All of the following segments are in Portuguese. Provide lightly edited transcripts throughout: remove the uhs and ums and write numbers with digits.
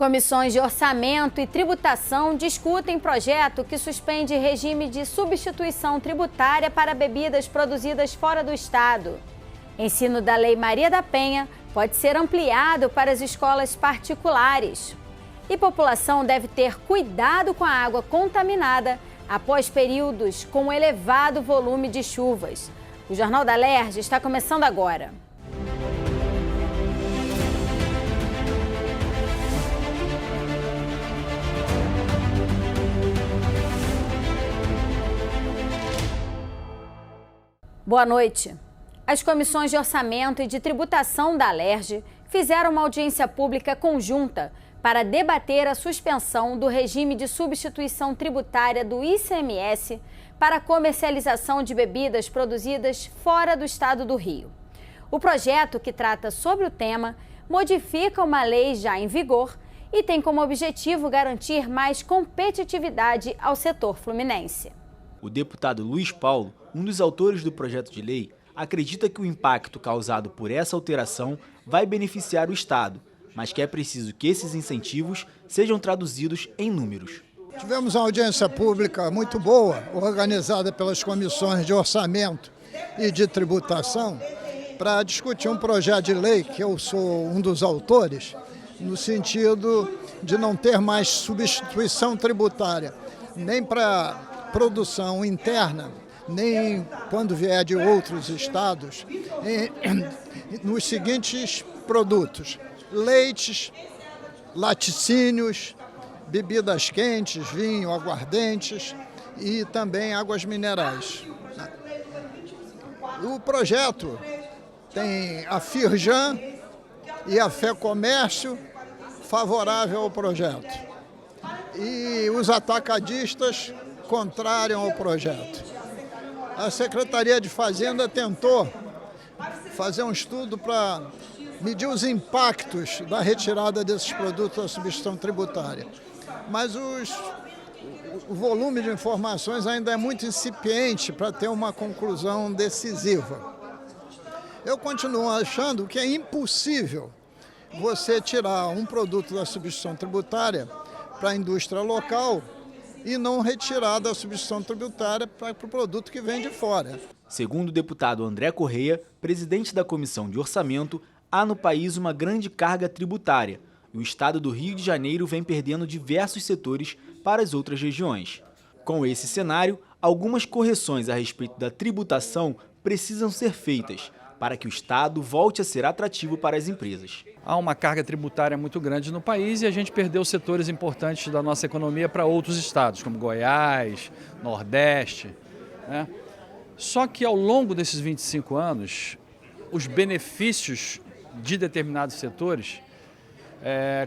Comissões de orçamento e tributação discutem projeto que suspende regime de substituição tributária para bebidas produzidas fora do estado. Ensino da Lei Maria da Penha pode ser ampliado para as escolas particulares. E população deve ter cuidado com a água contaminada após períodos com elevado volume de chuvas. O Jornal da Alerj está começando agora. Boa noite. As comissões de orçamento e de tributação da Alerj fizeram uma audiência pública conjunta para debater a suspensão do regime de substituição tributária do ICMS para a comercialização de bebidas produzidas fora do estado do Rio. O projeto, que trata sobre o tema, modifica uma lei já em vigor e tem como objetivo garantir mais competitividade ao setor fluminense. O deputado Luiz Paulo, um dos autores do projeto de lei, acredita que o impacto causado por essa alteração vai beneficiar o Estado, mas que é preciso que esses incentivos sejam traduzidos em números. Tivemos uma audiência pública muito boa, organizada pelas comissões de orçamento e de tributação, para discutir um projeto de lei, que eu sou um dos autores, no sentido de não ter mais substituição tributária, nem para produção interna, nem quando vier de outros estados, nos seguintes produtos: leites, laticínios, bebidas quentes, vinho, aguardentes e também águas minerais. O projeto tem a Firjan e a FEComércio favorável ao projeto e os atacadistas contrários ao projeto. A Secretaria de Fazenda tentou fazer um estudo para medir os impactos da retirada desses produtos da substituição tributária, mas o volume de informações ainda é muito incipiente para ter uma conclusão decisiva. Eu continuo achando que é impossível você tirar um produto da substituição tributária para a indústria local e não retirar da substituição tributária para o produto que vem de fora. Segundo o deputado André Correia, presidente da Comissão de Orçamento, há no país uma grande carga tributária e o estado do Rio de Janeiro vem perdendo diversos setores para as outras regiões. Com esse cenário, algumas correções a respeito da tributação precisam ser feitas para que o estado volte a ser atrativo para as empresas. Há uma carga tributária muito grande no país e a gente perdeu setores importantes da nossa economia para outros estados, como Goiás, Nordeste, né? Só que ao longo desses 25 anos, os benefícios de determinados setores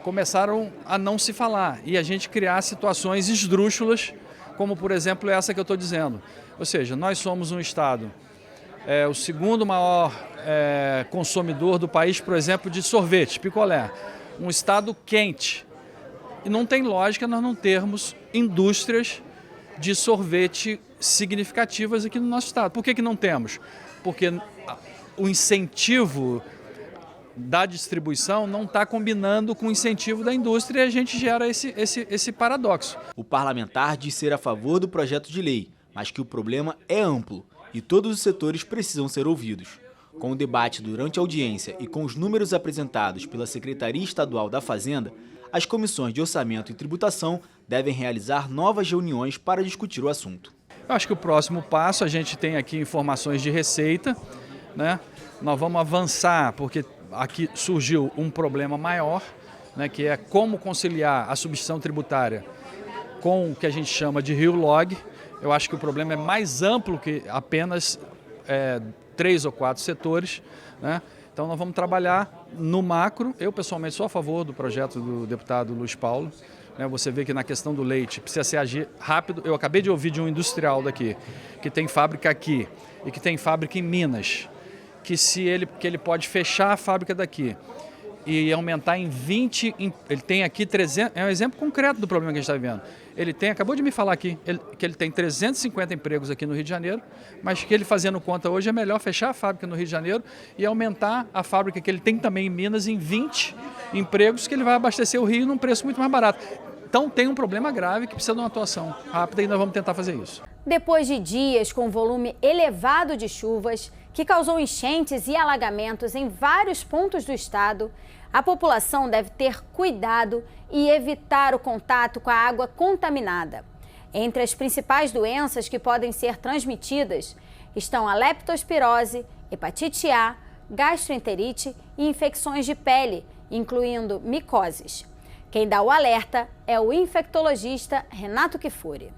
começaram a não se falar e a gente criar situações esdrúxulas, como por exemplo essa que eu estou dizendo. Ou seja, nós somos um estado o segundo maior consumidor do país, por exemplo, de sorvete, picolé. Um estado quente. E não tem lógica nós não termos indústrias de sorvete significativas aqui no nosso estado. Por que não temos? Porque o incentivo da distribuição não está combinando com o incentivo da indústria e a gente gera esse paradoxo. O parlamentar diz ser a favor do projeto de lei, mas que o problema é amplo e todos os setores precisam ser ouvidos. Com o debate durante a audiência e com os números apresentados pela Secretaria Estadual da Fazenda, as comissões de orçamento e tributação devem realizar novas reuniões para discutir o assunto. Eu acho que o próximo passo, a gente tem aqui informações de receita, né? Nós vamos avançar, porque aqui surgiu um problema maior, né, que é como conciliar a substituição tributária com o que a gente chama de Rio Log. Eu acho que o problema é mais amplo que apenas 3 ou 4 setores, né? Então nós vamos trabalhar no macro. Eu pessoalmente sou a favor do projeto do deputado Luiz Paulo, né? Você vê que na questão do leite precisa se agir rápido. Eu acabei de ouvir de um industrial daqui, que tem fábrica aqui e que tem fábrica em Minas, que ele pode fechar a fábrica daqui e aumentar em 20, ele tem aqui 300, é um exemplo concreto do problema que a gente está vivendo. Ele tem, acabou de me falar aqui, que ele tem 350 empregos aqui no Rio de Janeiro, mas que ele fazendo conta hoje é melhor fechar a fábrica no Rio de Janeiro e aumentar a fábrica que ele tem também em Minas em 20 empregos, que ele vai abastecer o Rio num preço muito mais barato. Então tem um problema grave que precisa de uma atuação rápida e nós vamos tentar fazer isso. Depois de dias com volume elevado de chuvas, que causou enchentes e alagamentos em vários pontos do estado, a população deve ter cuidado e evitar o contato com a água contaminada. Entre as principais doenças que podem ser transmitidas estão a leptospirose, hepatite A, gastroenterite e infecções de pele, incluindo micoses. Quem dá o alerta é o infectologista Renato Kifuri.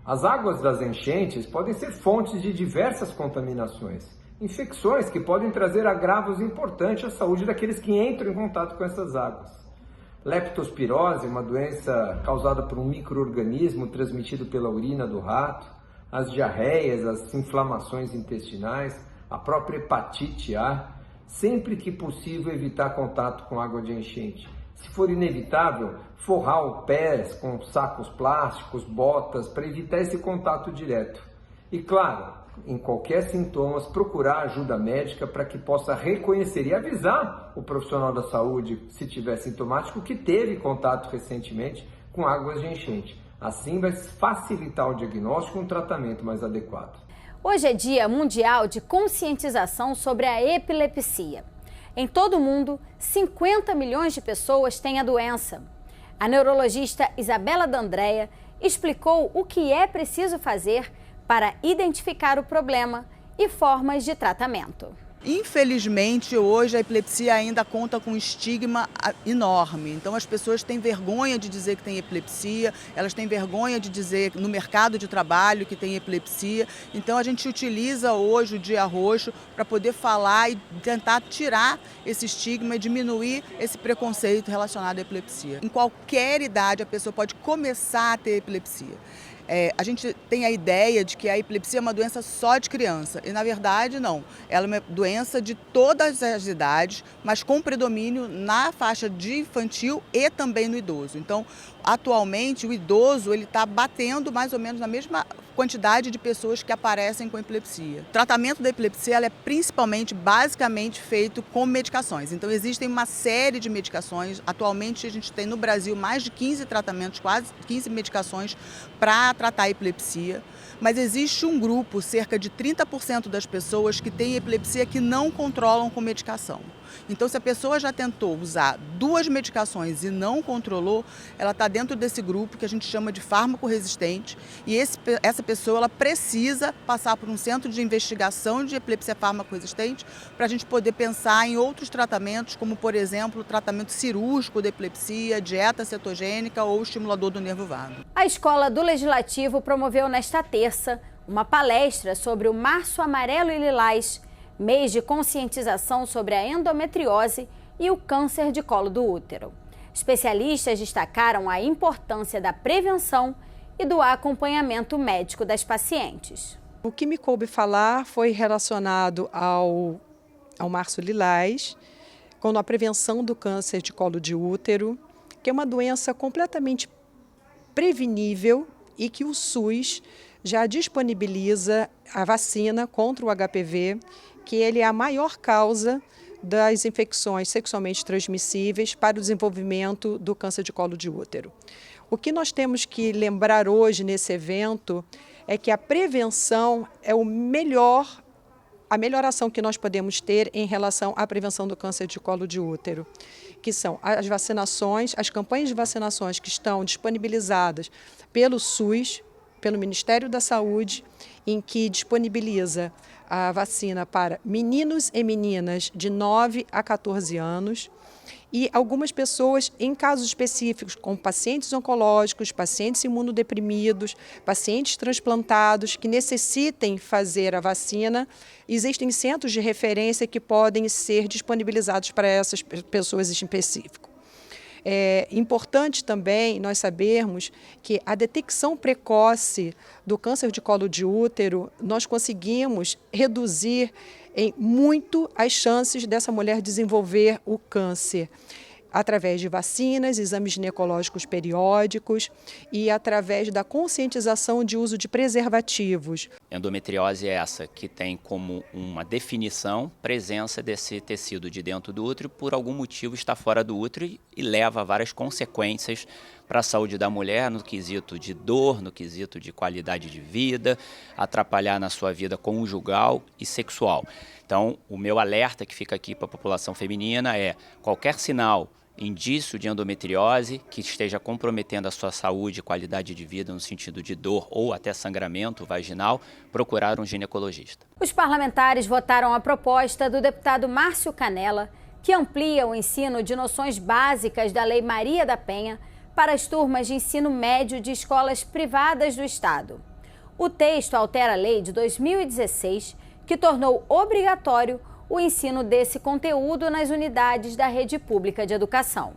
As águas das enchentes podem ser fontes de diversas contaminações, infecções que podem trazer agravos importantes à saúde daqueles que entram em contato com essas águas. Leptospirose, uma doença causada por um micro-organismo transmitido pela urina do rato, as diarreias, as inflamações intestinais, a própria hepatite A, sempre que possível evitar contato com água de enchente. Se for inevitável, forrar os pés com sacos plásticos, botas, para evitar esse contato direto. E claro, em qualquer sintomas, procurar ajuda médica para que possa reconhecer e avisar o profissional da saúde, se tiver sintomático, que teve contato recentemente com águas de enchente. Assim vai facilitar o diagnóstico e um tratamento mais adequado. Hoje é Dia Mundial de Conscientização sobre a Epilepsia. Em todo o mundo, 50 milhões de pessoas têm a doença. A neurologista Isabela D'Andrea explicou o que é preciso fazer para identificar o problema e formas de tratamento. Infelizmente, hoje a epilepsia ainda conta com um estigma enorme. Então as pessoas têm vergonha de dizer que tem epilepsia, elas têm vergonha de dizer no mercado de trabalho que tem epilepsia. Então a gente utiliza hoje o Dia Roxo para poder falar e tentar tirar esse estigma e diminuir esse preconceito relacionado à epilepsia. Em qualquer idade a pessoa pode começar a ter epilepsia. A gente tem a ideia de que a epilepsia é uma doença só de criança e, na verdade, não. Ela é uma doença de todas as idades, mas com predomínio na faixa de infantil e também no idoso. Então, atualmente, o idoso está batendo mais ou menos na mesma quantidade de pessoas que aparecem com epilepsia. O tratamento da epilepsia ela é principalmente, basicamente, feito com medicações. Então, existem uma série de medicações. Atualmente, a gente tem no Brasil mais de 15 tratamentos, quase 15 medicações para tratar a epilepsia. Mas existe um grupo, cerca de 30% das pessoas que têm epilepsia que não controlam com medicação. Então, se a pessoa já tentou usar 2 medicações e não controlou, ela está dentro desse grupo que a gente chama de fármaco resistente e essa pessoa ela precisa passar por um centro de investigação de epilepsia fármaco resistente para a gente poder pensar em outros tratamentos, como, por exemplo, o tratamento cirúrgico da epilepsia, dieta cetogênica ou estimulador do nervo vago. A Escola do Legislativo promoveu nesta terça uma palestra sobre o Março Amarelo e Lilás, mês de conscientização sobre a endometriose e o câncer de colo do útero. Especialistas destacaram a importância da prevenção e do acompanhamento médico das pacientes. O que me coube falar foi relacionado ao Março Lilás, com a prevenção do câncer de colo de útero, que é uma doença completamente prevenível e que o SUS já disponibiliza a vacina contra o HPV, que ele é a maior causa das infecções sexualmente transmissíveis para o desenvolvimento do câncer de colo de útero. O que nós temos que lembrar hoje nesse evento é que a prevenção é a melhor ação que nós podemos ter em relação à prevenção do câncer de colo de útero, que são as vacinações, as campanhas de vacinações que estão disponibilizadas pelo SUS, pelo Ministério da Saúde, em que disponibiliza a vacina para meninos e meninas de 9 a 14 anos e algumas pessoas, em casos específicos, como pacientes oncológicos, pacientes imunodeprimidos, pacientes transplantados que necessitem fazer a vacina, existem centros de referência que podem ser disponibilizados para essas pessoas em específico. É importante também nós sabermos que a detecção precoce do câncer de colo de útero, nós conseguimos reduzir em muito as chances dessa mulher desenvolver o câncer, através de vacinas, exames ginecológicos periódicos e através da conscientização de uso de preservativos. Endometriose é essa que tem como uma definição presença desse tecido de dentro do útero, por algum motivo está fora do útero e leva a várias consequências para a saúde da mulher no quesito de dor, no quesito de qualidade de vida, atrapalhar na sua vida conjugal e sexual. Então, o meu alerta que fica aqui para a população feminina é qualquer sinal, indício de endometriose que esteja comprometendo a sua saúde e qualidade de vida no sentido de dor ou até sangramento vaginal, procurar um ginecologista. Os parlamentares votaram a proposta do deputado Márcio Canella, que amplia o ensino de noções básicas da Lei Maria da Penha para as turmas de ensino médio de escolas privadas do Estado. O texto altera a lei de 2016, que tornou obrigatório o ensino desse conteúdo nas unidades da rede pública de educação.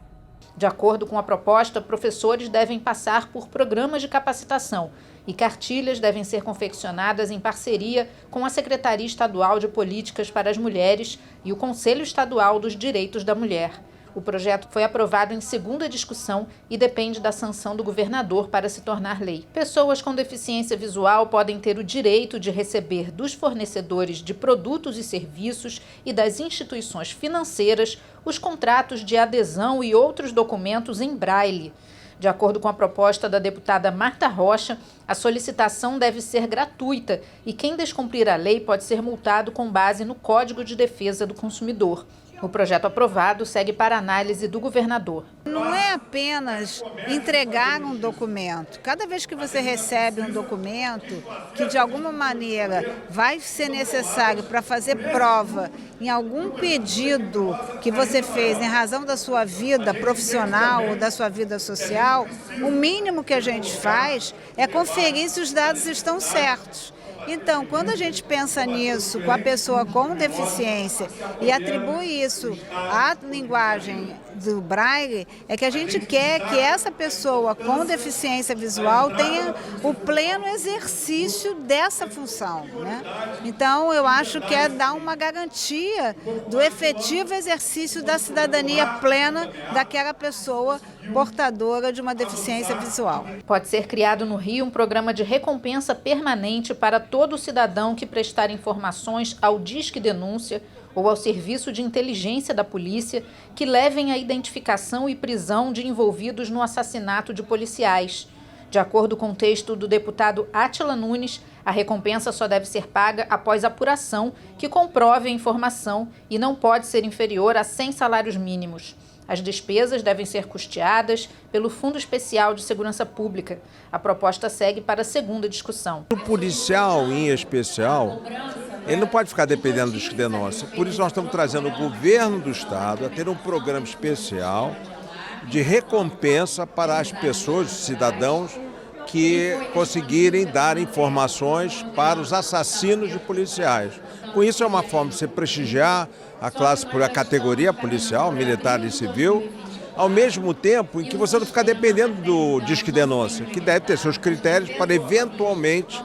De acordo com a proposta, professores devem passar por programas de capacitação e cartilhas devem ser confeccionadas em parceria com a Secretaria Estadual de Políticas para as Mulheres e o Conselho Estadual dos Direitos da Mulher. O projeto foi aprovado em segunda discussão e depende da sanção do governador para se tornar lei. Pessoas com deficiência visual podem ter o direito de receber dos fornecedores de produtos e serviços e das instituições financeiras os contratos de adesão e outros documentos em braille. De acordo com a proposta da deputada Marta Rocha, a solicitação deve ser gratuita e quem descumprir a lei pode ser multado com base no Código de Defesa do Consumidor. O projeto aprovado segue para análise do governador. Não é apenas entregar um documento. Cada vez que você recebe um documento que de alguma maneira vai ser necessário para fazer prova em algum pedido que você fez em razão da sua vida profissional ou da sua vida social, o mínimo que a gente faz é conferir se os dados estão certos. Então, quando a gente pensa nisso com a pessoa com deficiência e atribui isso à linguagem do Braille, é que a gente quer que essa pessoa com deficiência visual tenha o pleno exercício dessa função, né? Então, eu acho que é dar uma garantia do efetivo exercício da cidadania plena daquela pessoa portadora de uma deficiência visual. Pode ser criado no Rio um programa de recompensa permanente para todo cidadão que prestar informações ao Disque Denúncia ou ao Serviço de Inteligência da Polícia que levem à identificação e prisão de envolvidos no assassinato de policiais. De acordo com o texto do deputado Átila Nunes, a recompensa só deve ser paga após apuração que comprove a informação e não pode ser inferior a 100 salários mínimos. As despesas devem ser custeadas pelo Fundo Especial de Segurança Pública. A proposta segue para a segunda discussão. O policial, em especial, ele não pode ficar dependendo dos que denunciam. Por isso nós estamos trazendo o governo do Estado a ter um programa especial de recompensa para as pessoas, os cidadãos, que conseguirem dar informações para os assassinos de policiais. Com isso é uma forma de se prestigiar a classe por a categoria policial, militar e civil, ao mesmo tempo em que você não ficar dependendo do Disque Denúncia, que deve ter seus critérios para eventualmente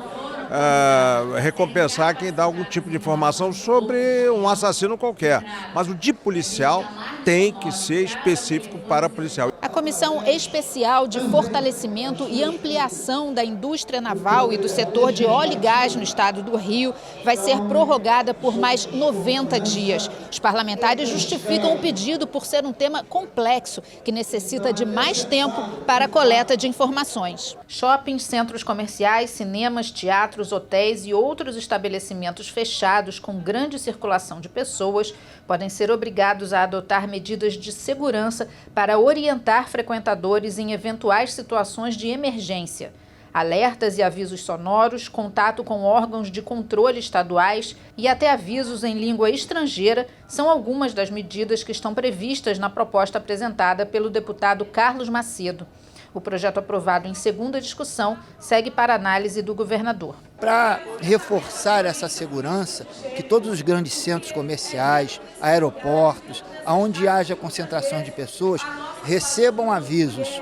recompensar quem dá algum tipo de informação sobre um assassino qualquer. Mas o de policial tem que ser específico para policial. A Comissão Especial de Fortalecimento e Ampliação da Indústria Naval e do setor de óleo e gás no estado do Rio vai ser prorrogada por mais 90 dias. Os parlamentares justificam o pedido por ser um tema complexo, que necessita de mais tempo para a coleta de informações. Shoppings, centros comerciais, cinemas, teatros, hotéis e outros estabelecimentos fechados com grande circulação de pessoas podem ser obrigados a adotar medidas de segurança para orientar frequentadores em eventuais situações de emergência. Alertas e avisos sonoros, contato com órgãos de controle estaduais e até avisos em língua estrangeira são algumas das medidas que estão previstas na proposta apresentada pelo deputado Carlos Macedo. O projeto aprovado em segunda discussão segue para análise do governador. Para reforçar essa segurança, que todos os grandes centros comerciais, aeroportos, onde haja concentração de pessoas, recebam avisos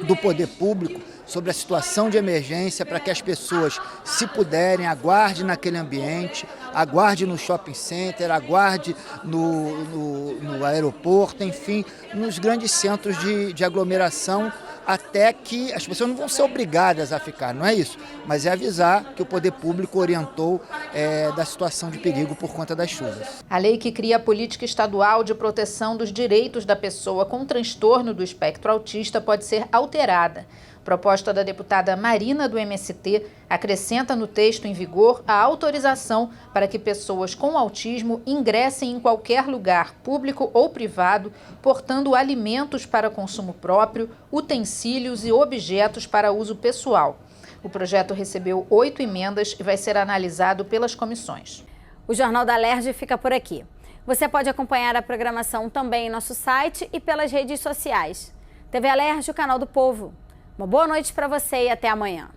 do poder público sobre a situação de emergência, para que as pessoas, se puderem, aguardem naquele ambiente, aguardem no shopping center, aguardem no aeroporto, enfim, nos grandes centros de aglomeração, até que as pessoas não vão ser obrigadas a ficar, não é isso, mas é avisar que o poder público orientou da situação de perigo por conta das chuvas. A lei que cria a política estadual de proteção dos direitos da pessoa com transtorno do espectro autista pode ser alterada. A proposta da deputada Marina, do MST, acrescenta no texto em vigor a autorização para que pessoas com autismo ingressem em qualquer lugar, público ou privado, portando alimentos para consumo próprio, utensílios e objetos para uso pessoal. O projeto recebeu 8 emendas e vai ser analisado pelas comissões. O Jornal da Alerj fica por aqui. Você pode acompanhar a programação também em nosso site e pelas redes sociais. TV Alerj, o canal do povo. Uma boa noite para você e até amanhã.